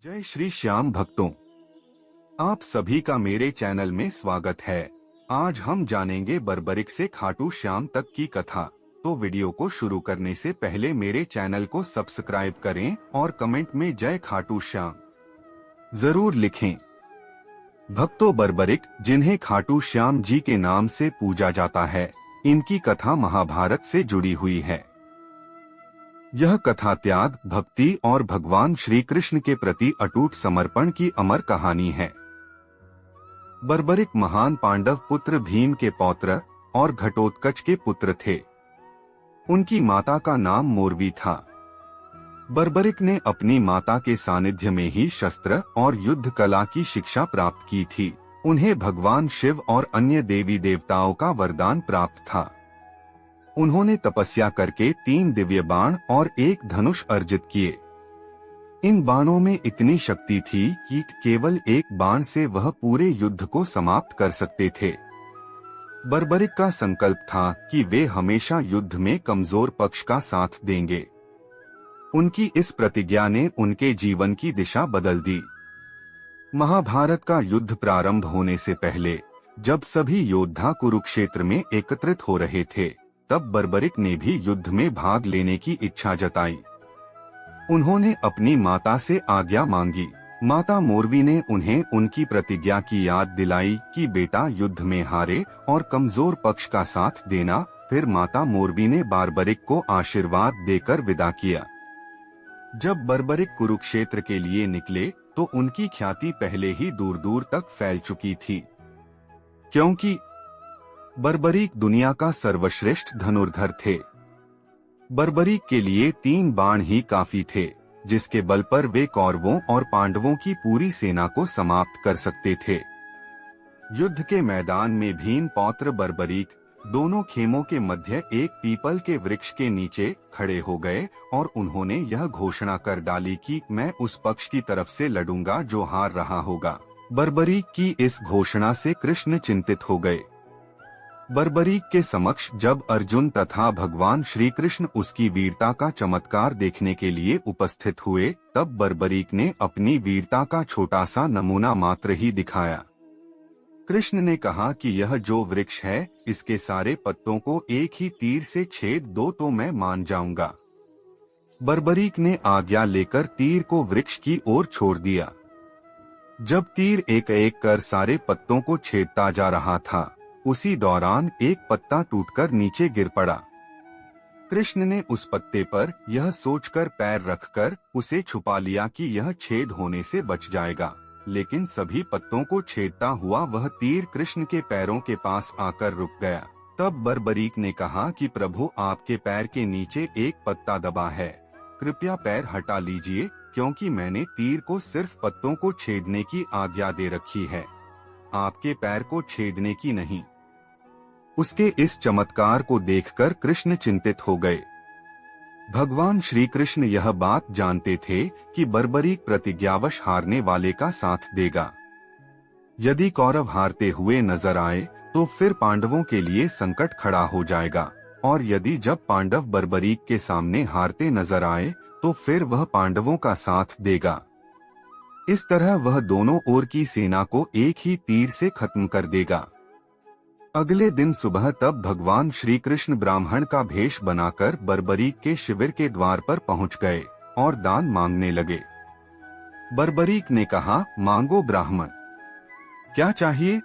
जय श्री श्याम भक्तों, आप सभी का मेरे चैनल में स्वागत है। आज हम जानेंगे बर्बरिक से खाटू श्याम तक की कथा। तो वीडियो को शुरू करने से पहले मेरे चैनल को सब्सक्राइब करें और कमेंट में जय खाटू श्याम जरूर लिखें। भक्तों, बर्बरिक जिन्हें खाटू श्याम जी के नाम से पूजा जाता है, इनकी कथा महाभारत से जुड़ी हुई है। यह कथा त्याग, भक्ति और भगवान श्री कृष्ण के प्रति अटूट समर्पण की अमर कहानी है। बर्बरिक महान पांडव पुत्र भीम के पौत्र और घटोत्कच के पुत्र थे। उनकी माता का नाम मोरवी था। बर्बरिक ने अपनी माता के सानिध्य में ही शस्त्र और युद्ध कला की शिक्षा प्राप्त की थी। उन्हें भगवान शिव और अन्य देवी देवताओं का वरदान प्राप्त था। उन्होंने तपस्या करके 3 दिव्य बाण और 1 धनुष अर्जित किए। इन बाणों में इतनी शक्ति थी कि केवल 1 बाण से वह पूरे युद्ध को समाप्त कर सकते थे। बर्बरिक का संकल्प था कि वे हमेशा युद्ध में कमजोर पक्ष का साथ देंगे। उनकी इस प्रतिज्ञा ने उनके जीवन की दिशा बदल दी। महाभारत का युद्ध प्रारंभ होने से पहले, जब सभी योद्धा कुरुक्षेत्र में एकत्रित हो रहे थे, तब बर्बरिक ने भी युद्ध में भाग लेने की इच्छा जताई। उन्होंने अपनी माता से आज्ञा मांगी। माता मोरवी ने उन्हें उनकी प्रतिज्ञा की याद दिलाई कि बेटा युद्ध में हारे और कमजोर पक्ष का साथ देना। फिर माता मोरवी ने बर्बरिक को आशीर्वाद देकर विदा किया। जब बर्बरिक कुरुक्षेत्र के लिए निकले तो उनकी ख्याति पहले ही दूर दूर तक फैल चुकी थी, क्योंकि बर्बरिक दुनिया का सर्वश्रेष्ठ धनुर्धर थे। बर्बरिक के लिए 3 बाण ही काफी थे, जिसके बल पर वे कौरवों और पांडवों की पूरी सेना को समाप्त कर सकते थे। युद्ध के मैदान में भीम पौत्र बर्बरिक दोनों खेमों के मध्य एक पीपल के वृक्ष के नीचे खड़े हो गए और उन्होंने यह घोषणा कर डाली कि मैं उस पक्ष की तरफ से लड़ूंगा जो हार रहा होगा। बर्बरिक की इस घोषणा से कृष्ण चिंतित हो गए। बर्बरिक के समक्ष जब अर्जुन तथा भगवान श्री कृष्ण उसकी वीरता का चमत्कार देखने के लिए उपस्थित हुए, तब बर्बरिक ने अपनी वीरता का छोटा सा नमूना मात्र ही दिखाया। कृष्ण ने कहा कि यह जो वृक्ष है, इसके सारे पत्तों को एक ही तीर से छेद दो तो मैं मान जाऊंगा। बर्बरिक ने आज्ञा लेकर तीर को वृक्ष की ओर छोड़ दिया। जब तीर एक एक कर सारे पत्तों को छेदता जा रहा था, उसी दौरान एक पत्ता टूटकर नीचे गिर पड़ा। कृष्ण ने उस पत्ते पर यह सोचकर पैर रखकर उसे छुपा लिया कि यह छेद होने से बच जाएगा, लेकिन सभी पत्तों को छेदता हुआ वह तीर कृष्ण के पैरों के पास आकर रुक गया। तब बर्बरिक ने कहा कि प्रभु, आपके पैर के नीचे एक पत्ता दबा है, कृपया पैर हटा लीजिए, क्योंकि मैंने तीर को सिर्फ पत्तों को छेदने की आज्ञा दे रखी है, आपके पैर को छेदने की नहीं। उसके इस चमत्कार को देखकर कृष्ण चिंतित हो गए। भगवान श्री कृष्ण यह बात जानते थे कि बर्बरिक प्रतिज्ञावश हारने वाले का साथ देगा। यदि कौरव हारते हुए नजर आए तो फिर पांडवों के लिए संकट खड़ा हो जाएगा, और यदि जब पांडव बर्बरिक के सामने हारते नजर आए तो फिर वह पांडवों का साथ देगा। इस तरह वह दोनों ओर की सेना को एक ही तीर से खत्म कर देगा। अगले दिन सुबह तब भगवान श्री कृष्ण ब्राह्मण का भेष बनाकर बर्बरिक के शिविर के द्वार पर पहुंच गए और दान मांगने लगे। बर्बरिक ने कहा, मांगो ब्राह्मण, क्या चाहिए?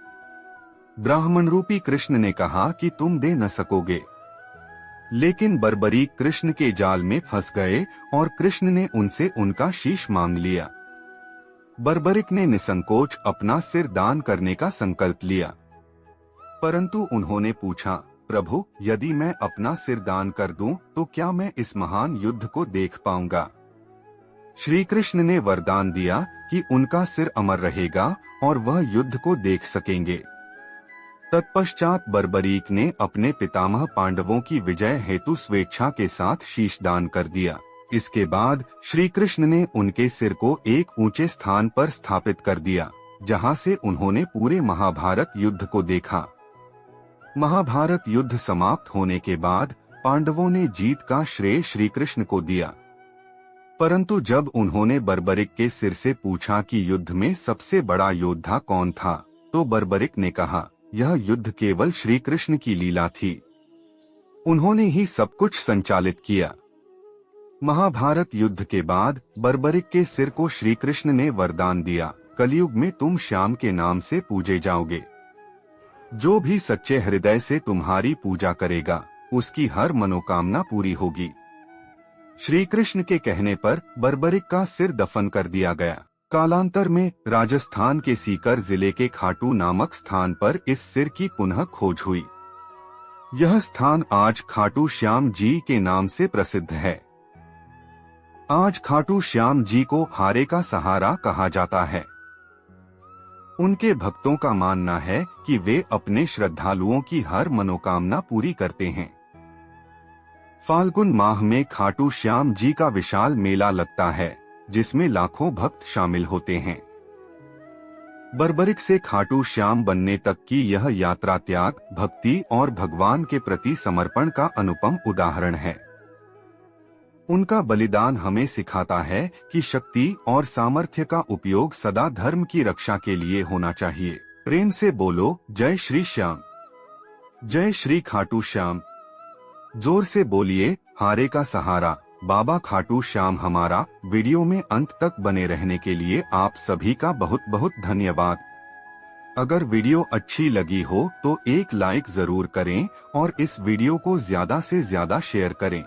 ब्राह्मण रूपी कृष्ण ने कहा कि तुम दे न सकोगे। लेकिन बर्बरिक कृष्ण के जाल में फंस गए और कृष्ण ने उनसे उनका शीश मांग लिया। बर्बरिक ने निसंकोच अपना सिर दान करने का संकल्प लिया, परंतु उन्होंने पूछा, प्रभु, यदि मैं अपना सिर दान कर दूं तो क्या मैं इस महान युद्ध को देख पाऊंगा? श्री कृष्ण ने वरदान दिया कि उनका सिर अमर रहेगा और वह युद्ध को देख सकेंगे। तत्पश्चात बर्बरिक ने अपने पितामह पांडवों की विजय हेतु स्वेच्छा के साथ शीश दान कर दिया। इसके बाद श्री कृष्ण ने उनके सिर को एक ऊंचे स्थान पर स्थापित कर दिया, जहां से उन्होंने पूरे महाभारत युद्ध को देखा। महाभारत युद्ध समाप्त होने के बाद पांडवों ने जीत का श्रेय श्री कृष्ण को दिया। परंतु जब उन्होंने बर्बरिक के सिर से पूछा कि युद्ध में सबसे बड़ा योद्धा कौन था, तो बर्बरिक ने कहा, यह युद्ध केवल श्री कृष्ण की लीला थी। उन्होंने ही सब कुछ संचालित किया। महाभारत युद्ध के बाद बर्बरिक के सिर को श्री कृष्ण ने वरदान दिया, कलयुग में तुम श्याम के नाम से पूजे जाओगे। जो भी सच्चे हृदय से तुम्हारी पूजा करेगा, उसकी हर मनोकामना पूरी होगी। श्री कृष्ण के कहने पर बर्बरिक का सिर दफन कर दिया गया। कालांतर में राजस्थान के सीकर जिले के खाटू नामक स्थान पर इस सिर की पुनः खोज हुई। यह स्थान आज खाटू श्याम जी के नाम से प्रसिद्ध है। आज खाटू श्याम जी को हारे का सहारा कहा जाता है। उनके भक्तों का मानना है कि वे अपने श्रद्धालुओं की हर मनोकामना पूरी करते हैं। फाल्गुन माह में खाटू श्याम जी का विशाल मेला लगता है, जिसमें लाखों भक्त शामिल होते हैं। बर्बरिक से खाटू श्याम बनने तक की यह यात्रा त्याग, भक्ति और भगवान के प्रति समर्पण का अनुपम उदाहरण है। उनका बलिदान हमें सिखाता है कि शक्ति और सामर्थ्य का उपयोग सदा धर्म की रक्षा के लिए होना चाहिए। प्रेम से बोलो, जय श्री श्याम, जय श्री खाटू श्याम। जोर से बोलिए, हारे का सहारा, बाबा खाटू श्याम हमारा। वीडियो में अंत तक बने रहने के लिए आप सभी का बहुत बहुत धन्यवाद। अगर वीडियो अच्छी लगी हो तो एक लाइक जरूर करें और इस वीडियो को ज्यादा से ज्यादा शेयर करें।